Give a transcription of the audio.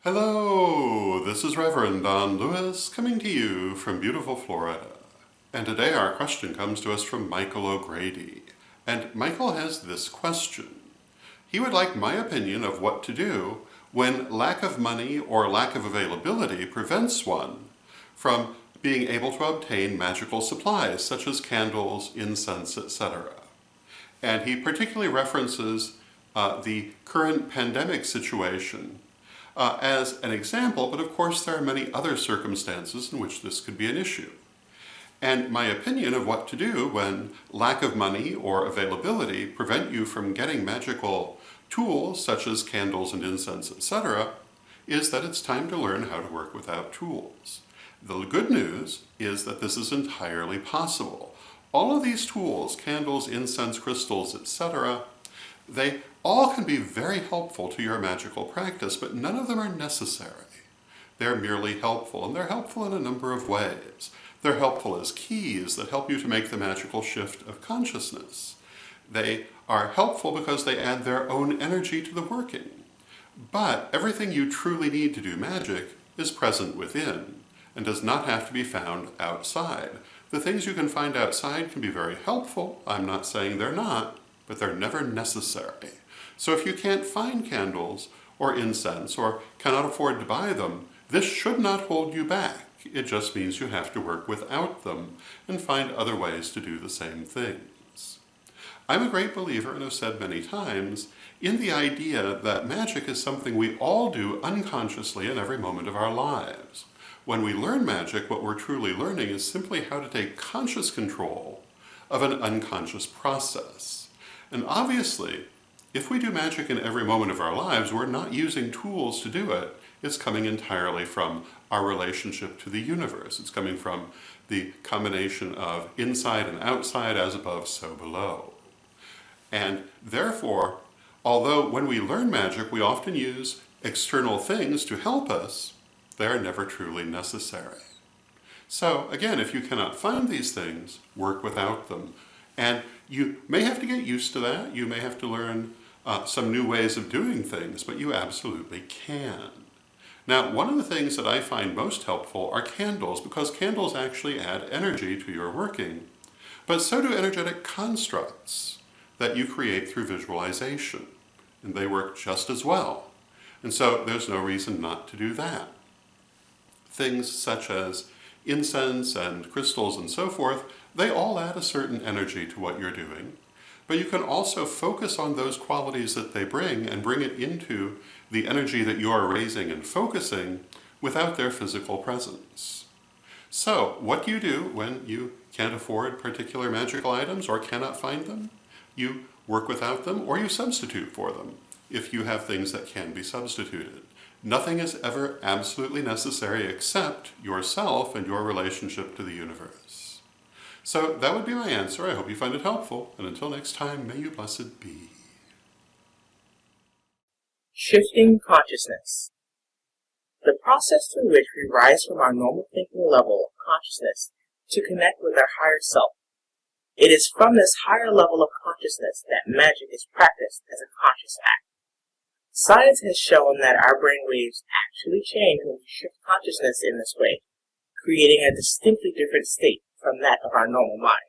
Hello, this is Reverend Don Lewis coming to you from beautiful Florida. And today our question comes to us from Michael O'Grady. And Michael has this question. He would like my opinion of what to do when lack of money or lack of availability prevents one from being able to obtain magical supplies such as candles, incense, etc. And he particularly references the current pandemic situation as an example, but of course there are many other circumstances in which this could be an issue. And my opinion of what to do when lack of money or availability prevent you from getting magical tools such as candles and incense, etc., is that it's time to learn how to work without tools. The good news is that this is entirely possible. All of these tools, candles, incense, crystals, etc., they all can be very helpful to your magical practice, but none of them are necessary. They're merely helpful, and they're helpful in a number of ways. They're helpful as keys that help you to make the magical shift of consciousness. They are helpful because they add their own energy to the working. But everything you truly need to do magic is present within and does not have to be found outside. The things you can find outside can be very helpful. I'm not saying they're not, but they're never necessary. So if you can't find candles or incense or cannot afford to buy them, this should not hold you back. It just means you have to work without them and find other ways to do the same things. I'm a great believer, and have said many times, in the idea that magic is something we all do unconsciously in every moment of our lives. When we learn magic, what we're truly learning is simply how to take conscious control of an unconscious process. And obviously, if we do magic in every moment of our lives, we're not using tools to do it. It's coming entirely from our relationship to the universe. It's coming from the combination of inside and outside, as above, so below. And therefore, although when we learn magic, we often use external things to help us, they are never truly necessary. So again, if you cannot find these things, work without them. And you may have to get used to that. You may have to learn some new ways of doing things, but you absolutely can. Now, one of the things that I find most helpful are candles, because candles actually add energy to your working, but so do energetic constructs that you create through visualization, and they work just as well. And so there's no reason not to do that. Things such as incense and crystals and so forth, they all add a certain energy to what you're doing, but you can also focus on those qualities that they bring and bring it into the energy that you are raising and focusing without their physical presence. So, what do you do when you can't afford particular magical items or cannot find them? You work without them, or you substitute for them if you have things that can be substituted. Nothing is ever absolutely necessary except yourself and your relationship to the universe. So that would be my answer. I hope you find it helpful, and until next time, may you blessed be. Shifting consciousness. The process through which we rise from our normal thinking level of consciousness to connect with our higher self. It is from this higher level of consciousness that magic is practiced as a conscious act. Science has shown that our brain waves actually change when we shift consciousness in this way, creating a distinctly different state from that of our normal mind.